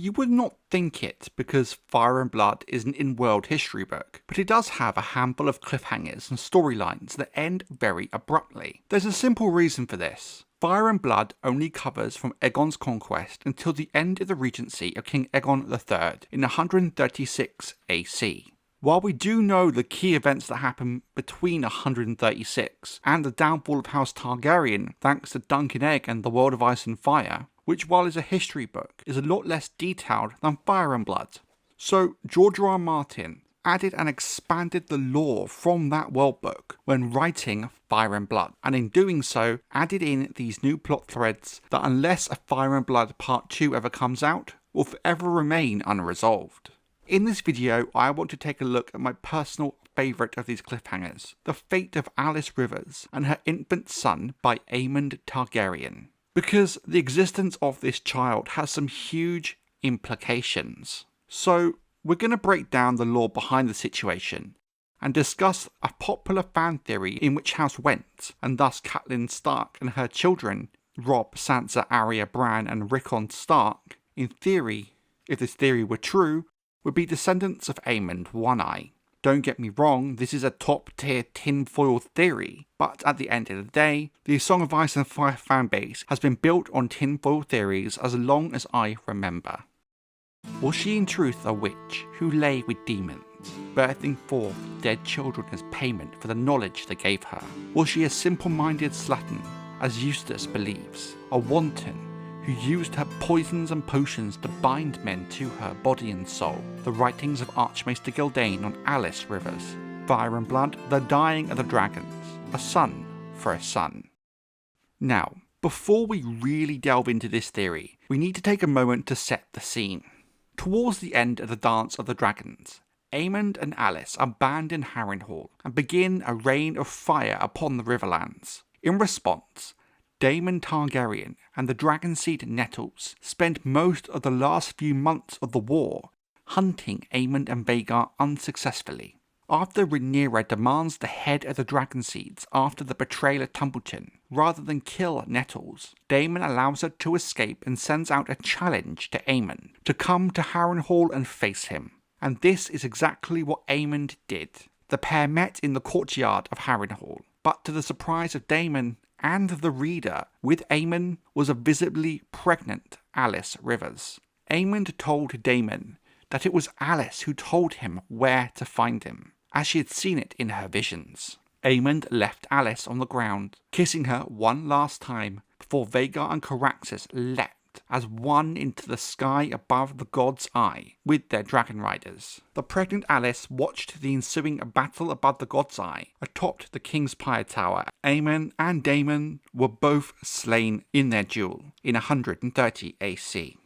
You would not think it because Fire and Blood is an in-world history book, but it does have a handful of cliffhangers and storylines that end very abruptly. There's a simple reason for this. Fire and Blood only covers from Aegon's conquest until the end of the regency of King Aegon III in 136 AC. While we do know the key events that happen between 136 and the downfall of House Targaryen thanks to Dunkin' Egg and the World of Ice and Fire, which while is a history book is a lot less detailed than Fire and Blood. So George R. R. Martin added and expanded the lore from that world book when writing Fire and Blood, and in doing so added in these new plot threads that unless a Fire and Blood Part 2 ever comes out, will forever remain unresolved. In this video, I want to take a look at my personal favourite of these cliffhangers, the fate of Alys Rivers and her infant son by Aemond Targaryen. Because the existence of this child has some huge implications. So we're going to break down the lore behind the situation and discuss a popular fan theory in which House Whent, and thus Catelyn Stark and her children, Robb, Sansa, Arya, Bran and Rickon Stark, in theory, if this theory were true, would be descendants of Aemond One-Eye. Don't get me wrong, this is a top tier tinfoil theory, but at the end of the day, the Song of Ice and Fire fanbase has been built on tinfoil theories as long as I remember. Was she in truth a witch who lay with demons, birthing forth dead children as payment for the knowledge they gave her? Was she a simple-minded slattern, as Eustace believes, a wanton who used her poisons and potions to bind men to her body and soul? The writings of Archmaester Gildane on Alys Rivers. Fire and Blood, the dying of the dragons. A son for a son. Now, before we really delve into this theory, we need to take a moment to set the scene. Towards the end of the Dance of the Dragons, Aemond and Alys abandon Harrenhal and begin a reign of fire upon the Riverlands. In response, Daemon Targaryen and the Dragonseed Nettles spend most of the last few months of the war hunting Aemond and Vhagar unsuccessfully. After Rhaenyra demands the head of the Dragonseeds after the betrayal of Tumbleton, rather than kill Nettles, Daemon allows her to escape and sends out a challenge to Aemond to come to Harrenhal and face him. And this is exactly what Aemond did. The pair met in the courtyard of Harrenhal, but to the surprise of Daemon and the reader, with Aemond was a visibly pregnant Alys Rivers. Aemond told Daemon that it was Alys who told him where to find him, as she had seen it in her visions. Aemond left Alys on the ground, kissing her one last time before Vhagar and Caraxes leapt as one into the sky above the God's Eye with their dragon riders. The pregnant Alys watched the ensuing battle above the God's Eye atop the King's Pyre Tower. Aemond and Daemon were both slain in their duel in 130 AC.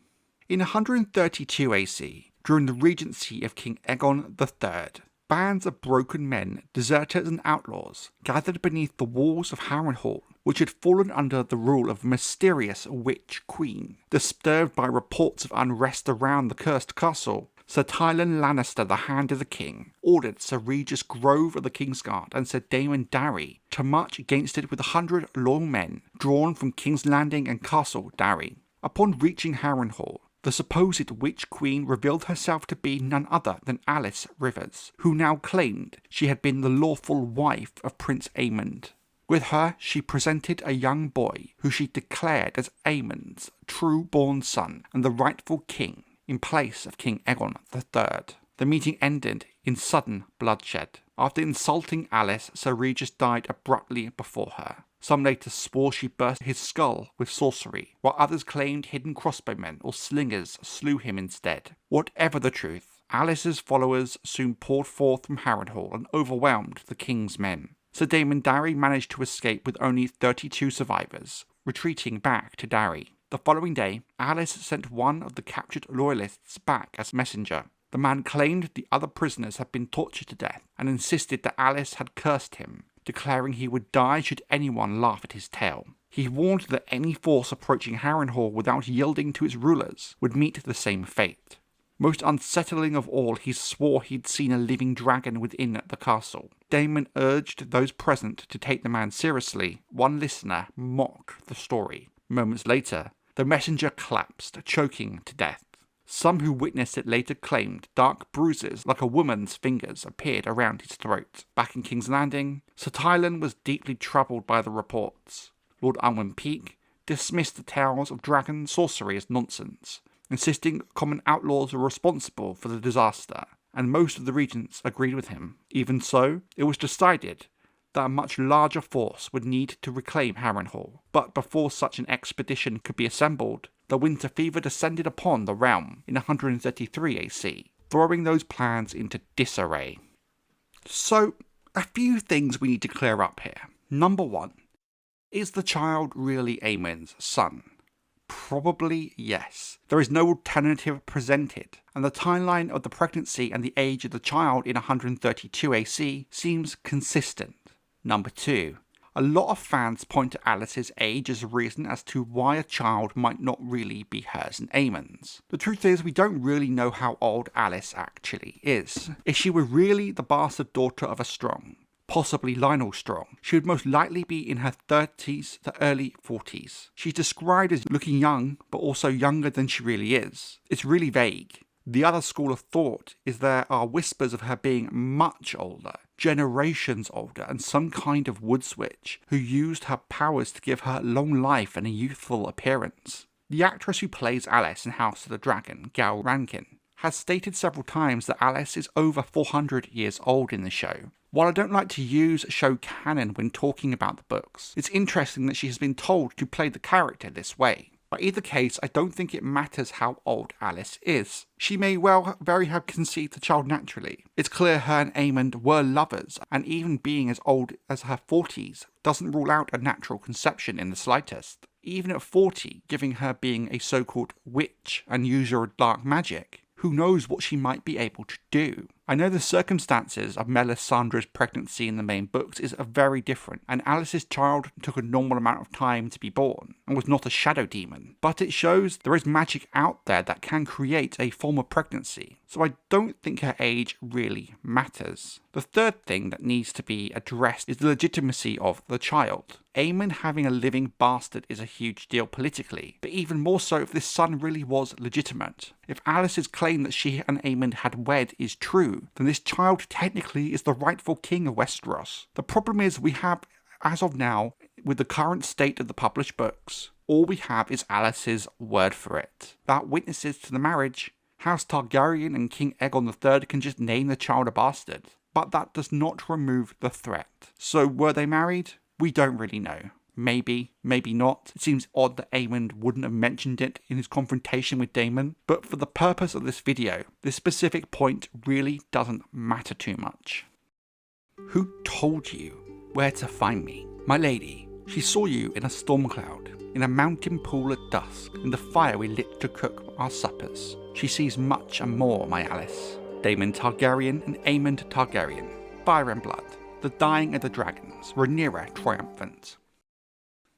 In 132 AC, during the regency of King Aegon III, bands of broken men, deserters and outlaws gathered beneath the walls of Harrenhal, which had fallen under the rule of a mysterious witch queen. Disturbed by reports of unrest around the cursed castle, Sir Tywin Lannister, the Hand of the King, ordered Sir Regis Grove of the Kingsguard and Sir Daemon Darry to march against it with 100 loyal men drawn from King's Landing and Castle Darry. Upon reaching Harrenhal, the supposed witch queen revealed herself to be none other than Alys Rivers, who now claimed she had been the lawful wife of Prince Aemond. With her, she presented a young boy who she declared as Aemond's true-born son and the rightful king in place of King Aegon III. The meeting ended in sudden bloodshed. After insulting Alys, Sir Regis died abruptly before her. Some later swore she burst his skull with sorcery, while others claimed hidden crossbowmen or slingers slew him instead. Whatever the truth, Alys's followers soon poured forth from Harrenhal and overwhelmed the king's men. Sir Daemon Darry managed to escape with only 32 survivors, retreating back to Darry. The following day, Alys sent one of the captured loyalists back as messenger. The man claimed the other prisoners had been tortured to death and insisted that Alys had cursed him, declaring he would die should anyone laugh at his tale. He warned that any force approaching Harrenhal without yielding to its rulers would meet the same fate. Most unsettling of all, he swore he'd seen a living dragon within the castle. Daemon urged those present to take the man seriously. One listener mocked the story. Moments later, the messenger collapsed, choking to death. Some who witnessed it later claimed dark bruises like a woman's fingers appeared around his throat. Back in King's Landing, Sir Tylan was deeply troubled by the reports. Lord Unwin Peake dismissed the tales of dragon sorcery as nonsense, insisting common outlaws were responsible for the disaster, and most of the regents agreed with him. Even so, it was decided that a much larger force would need to reclaim Harrenhal. But before such an expedition could be assembled, the winter fever descended upon the realm in 133 AC, throwing those plans into disarray. So, a few things we need to clear up here. Number 1. Is the child really Aemond's son? Probably yes. There is no alternative presented, and the timeline of the pregnancy and the age of the child in 132 AC seems consistent. Number 2. A lot of fans point to Alys's age as a reason as to why a child might not really be hers and Aemond's. The truth is, we don't really know how old Alys actually is. If she were really the bastard daughter of a Strong, possibly Lionel Strong, she would most likely be in her 30s to early 40s. She's described as looking young, but also younger than she really is. It's really vague. The other school of thought is there are whispers of her being much older, generations older, and some kind of woods witch who used her powers to give her long life and a youthful appearance. The actress who plays Alys in House of the Dragon, Gal Rankin, has stated several times that Alys is over 400 years old in the show. While I don't like to use show canon when talking about the books, it's interesting that she has been told to play the character this way. By either case, I don't think it matters how old Alys is. She may very have conceived the child naturally. It's clear her and Aemond were lovers, and even being as old as her 40s doesn't rule out a natural conception in the slightest. Even at 40, giving her being a so-called witch and user of dark magic, who knows what she might be able to do? I know the circumstances of Melisandre's pregnancy in the main books is very different, and Alys's child took a normal amount of time to be born, and was not a shadow demon. But it shows there is magic out there that can create a form of pregnancy, so I don't think her age really matters. The third thing that needs to be addressed is the legitimacy of the child. Aemond having a living bastard is a huge deal politically, but even more so if this son really was legitimate. If Alys's claim that she and Aemond had wed is true, then this child technically is the rightful king of Westeros. The problem is we have, as of now, with the current state of the published books, all we have is Alys's word for it. Without witnesses to the marriage, House Targaryen and King Aegon III can just name the child a bastard. But that does not remove the threat. So were they married? We don't really know. Maybe, maybe not. It seems odd that Aemond wouldn't have mentioned it in his confrontation with Daemon, but for the purpose of this video, this specific point really doesn't matter too much. Who told you where to find me? My lady, she saw you in a storm cloud, in a mountain pool at dusk, in the fire we lit to cook our suppers. She sees much and more, my Alys. Daemon Targaryen and Aemond Targaryen, fire and blood, the dying of the dragons, Rhaenyra triumphant.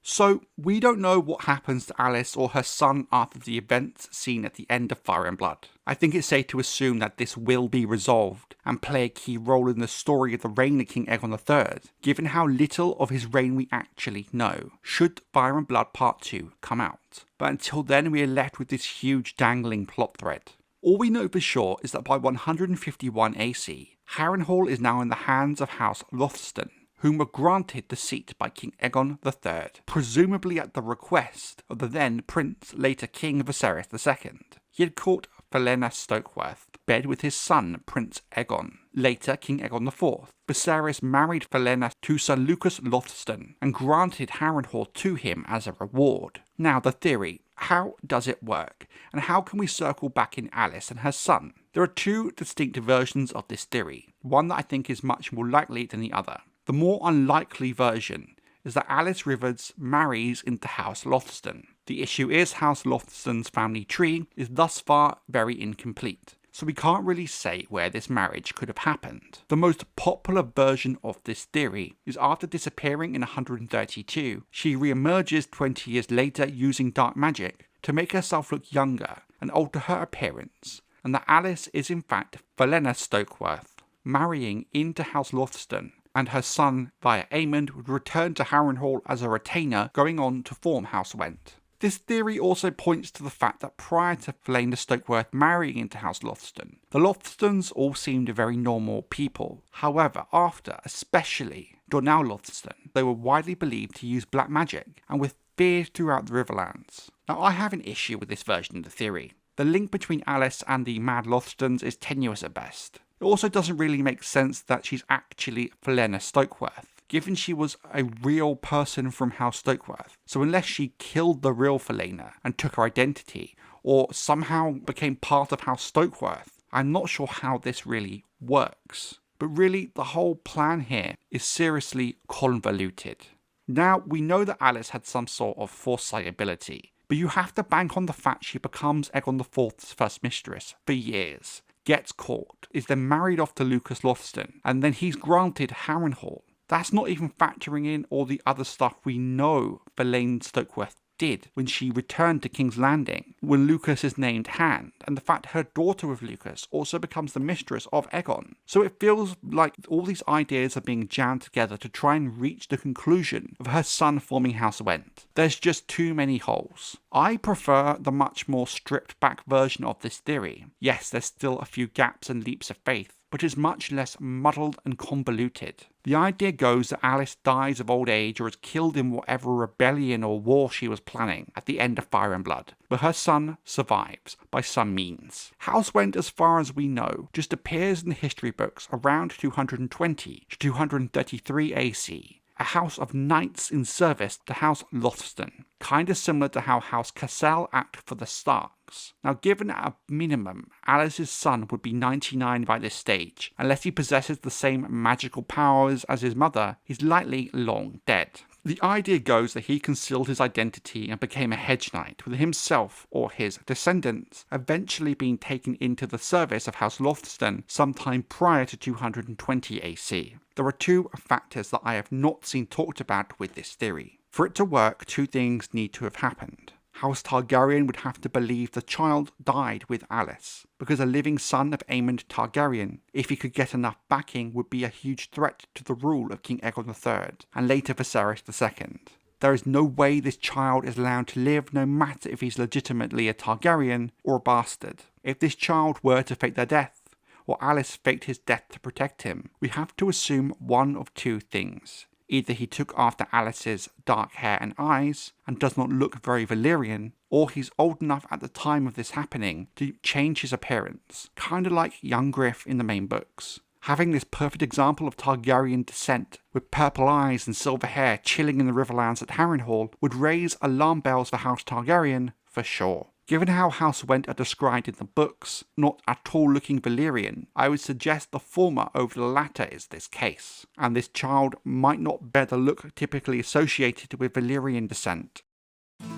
So, we don't know what happens to Alys or her son after the events seen at the end of Fire and Blood. I think it's safe to assume that this will be resolved and play a key role in the story of the reign of King Aegon III, given how little of his reign we actually know, should Fire and Blood Part 2 come out. But until then we are left with this huge dangling plot thread. All we know for sure is that by 151 AC, Harrenhal is now in the hands of House Lothston, whom were granted the seat by King Aegon III, presumably at the request of the then Prince, later King Viserys II. He had caught Felaena Stokeworth to bed with his son, Prince Aegon, later King Aegon IV. Viserys married Felaena to Sir Lucas Lothston and granted Harrenhal to him as a reward. Now the theory, how does it work, and how can we circle back in Alys and her son? There are two distinct versions of this theory, one that I think is much more likely than the other. The more unlikely version is that Alys Rivers marries into House Lothston. The issue is House Lothston's family tree is thus far very incomplete, so we can't really say where this marriage could have happened. The most popular version of this theory is after disappearing in 132, she re-emerges 20 years later using dark magic to make herself look younger and alter her appearance, and that Alys is in fact Felaena Stokeworth, marrying into House Lothston, and her son, via Aemond, would return to Harrenhal as a retainer, going on to form House Whent. This theory also points to the fact that prior to Flaina Stokeworth marrying into House Lothston, the Lothstons all seemed very normal people. However, after, especially Dornell Lothston, they were widely believed to use black magic and were feared throughout the Riverlands. Now, I have an issue with this version of the theory. The link between Alys and the Mad Lothstons is tenuous at best. It also doesn't really make sense that she's actually Flaina Stokeworth, given she was a real person from House Stokeworth. So unless she killed the real Flaina and took her identity, or somehow became part of House Stokeworth, I'm not sure how this really works. But really, the whole plan here is seriously convoluted. Now, we know that Alys had some sort of foresight ability, but you have to bank on the fact she becomes Aegon IV's first mistress for years, gets caught, is then married off to Lucas Lothston, and then he's granted Harrenhal. That's not even factoring in all the other stuff we know Flaina Stokeworth did when she returned to King's Landing, when Lucas is named Hand, and the fact her daughter with Lucas also becomes the mistress of Aegon. So it feels like all these ideas are being jammed together to try and reach the conclusion of her son forming House Whent. There's just too many holes. I prefer the much more stripped back version of this theory. Yes, there's still a few gaps and leaps of faith, but is much less muddled and convoluted. The idea goes that Alys dies of old age or is killed in whatever rebellion or war she was planning at the end of Fire and Blood, but her son survives by some means. House Whent, as far as we know, just appears in the history books around 220 to 233 AC, a house of knights in service to House Lothston, kinda similar to how House Cassel act for the Starks. Now, given at a minimum, Alys's son would be 99 by this stage. Unless he possesses the same magical powers as his mother, he's likely long dead. The idea goes that he concealed his identity and became a hedge knight, with himself or his descendants eventually being taken into the service of House Lothston sometime prior to 220 AC. There are two factors that I have not seen talked about with this theory. For it to work, two things need to have happened. House Targaryen would have to believe the child died with Alys, because a living son of Aemond Targaryen, if he could get enough backing, would be a huge threat to the rule of King Aegon III, and later Viserys II. There is no way this child is allowed to live, no matter if he's legitimately a Targaryen or a bastard. If this child were to fake their death, or Alys faked his death to protect him, we have to assume one of two things. Either he took after Alys's dark hair and eyes, and does not look very Valyrian, or he's old enough at the time of this happening to change his appearance, kinda like young Griff in the main books. Having this perfect example of Targaryen descent, with purple eyes and silver hair chilling in the Riverlands at Harrenhal, would raise alarm bells for House Targaryen, for sure. Given how House Whent are described in the books, not at all looking Valyrian, I would suggest the former over the latter is this case, and this child might not bear the look typically associated with Valyrian descent.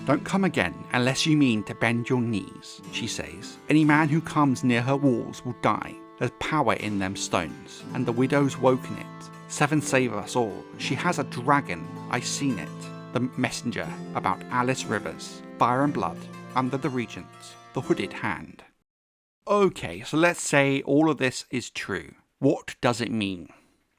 "Don't come again unless you mean to bend your knees," she says. "Any man who comes near her walls will die. There's power in them stones, and the widow's woken it. Seven save us all. She has a dragon, I seen it." The messenger about Alys Rivers, Fire and Blood, under the Regents, the Hooded Hand. Okay, so let's say all of this is true. What does it mean?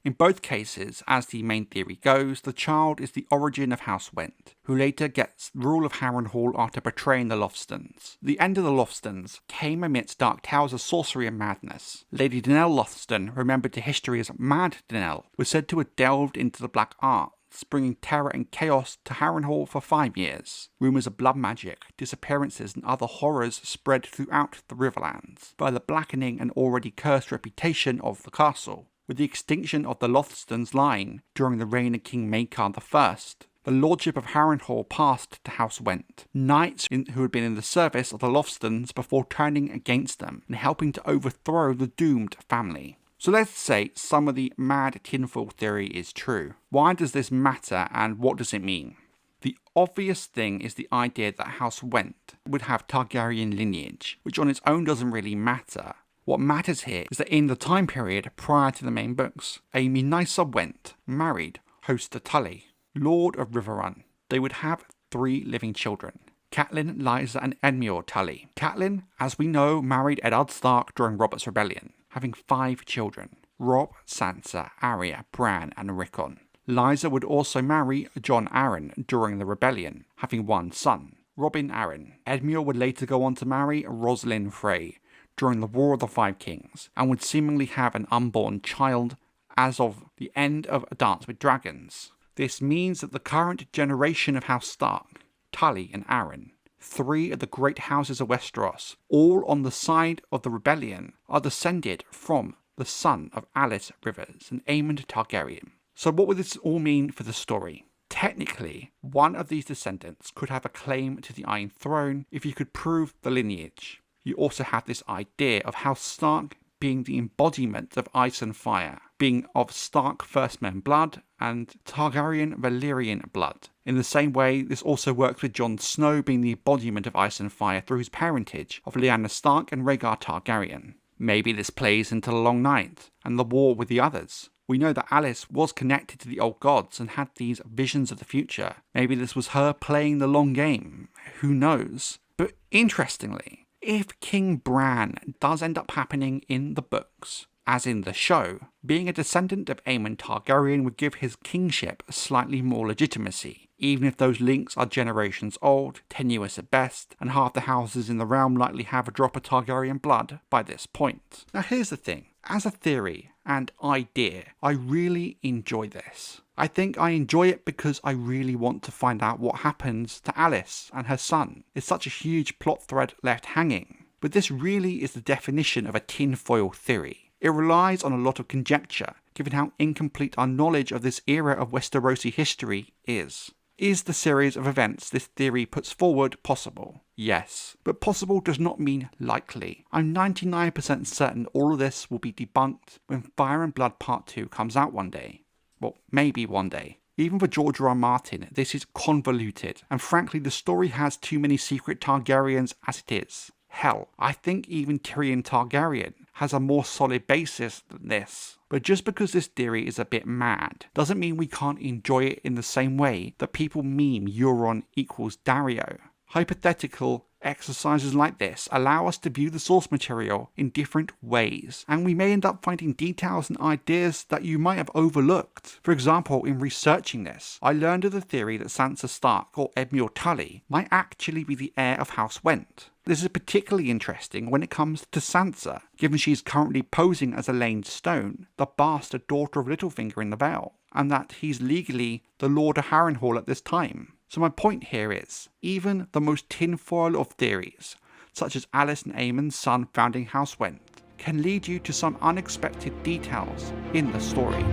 In both cases, as the main theory goes, the child is the origin of House Whent, who later gets rule of Harrenhal after betraying the Lothstons. The end of the Lothstons came amidst dark tales of sorcery and madness. Lady Dannel Lothston, remembered to history as Mad Dannel, was said to have delved into the black arts, bringing terror and chaos to Harrenhal for 5 years. Rumours of blood magic, disappearances and other horrors spread throughout the Riverlands, by the blackening and already cursed reputation of the castle. With the extinction of the Lothstons line during the reign of King Maekar I, the lordship of Harrenhal passed to House Whent, knights who had been in the service of the Lothstons before turning against them and helping to overthrow the doomed family. So let's say some of the mad tinfoil theory is true. Why does this matter and what does it mean? The obvious thing is the idea that House Whent would have Targaryen lineage, which on its own doesn't really matter. What matters here is that in the time period prior to the main books, Aemond Whent married Hoster Tully, Lord of Riverrun. They would have 3 living children: Catelyn, Lysa and Edmure Tully. Catelyn, as we know, married Eddard Stark during Robert's Rebellion, having 5 children: Robb, Sansa, Arya, Bran and Rickon. Lysa would also marry Jon Arryn during the rebellion, having 1 son. Robin Arryn. Edmure would later go on to marry Rosalind Frey during the War of the Five Kings, and would seemingly have an unborn child as of the end of A Dance with Dragons. This means that the current generation of House Stark, Tully and Arryn, 3 of the great houses of Westeros, all on the side of the rebellion, are descended from the son of Alys Rivers and Aemond Targaryen. So what would this all mean for the story? Technically, one of these descendants could have a claim to the Iron Throne if you could prove the lineage. You also have this idea of House Stark being the embodiment of ice and fire, being of Stark firstmen blood and Targaryen Valyrian blood. In the same way, this also works with Jon Snow being the embodiment of ice and fire through his parentage of Lyanna Stark and Rhaegar Targaryen. Maybe this plays into the Long Night and the war with the others. We know that Alys was connected to the old gods and had these visions of the future. Maybe this was her playing the long game. Who knows? But interestingly, if King Bran does end up happening in the books, as in the show, being a descendant of Aemond Targaryen would give his kingship slightly more legitimacy, even if those links are generations old, tenuous at best, and half the houses in the realm likely have a drop of Targaryen blood by this point. Now here's the thing, as a theory and idea, I really enjoy this. I think I enjoy it because I really want to find out what happens to Alys and her son. It's such a huge plot thread left hanging. But this really is the definition of a tinfoil theory. It relies on a lot of conjecture, given how incomplete our knowledge of this era of Westerosi history is. Is the series of events this theory puts forward possible? Yes, but possible does not mean likely. I'm 99% certain all of this will be debunked when Fire and Blood Part 2 comes out one day. Well, maybe one day. Even for George R. R. Martin, this is convoluted, and frankly the story has too many secret Targaryens as it is. Hell, I think even Tyrion Targaryen has a more solid basis than this. But just because this theory is a bit mad, doesn't mean we can't enjoy it in the same way that people meme Euron equals Dario. Hypothetical exercises like this allow us to view the source material in different ways, and we may end up finding details and ideas that you might have overlooked. For example, in researching this, I learned of the theory that Sansa Stark, or Edmure Tully, might actually be the heir of House Whent. This is particularly interesting when it comes to Sansa, given she is currently posing as Elaine Stone, the bastard daughter of Littlefinger in the Vale, and that he's legally the Lord of Harrenhal at this time. So my point here is, even the most tinfoil of theories, such as Alys and Aemond's son founding House Whent, can lead you to some unexpected details in the story.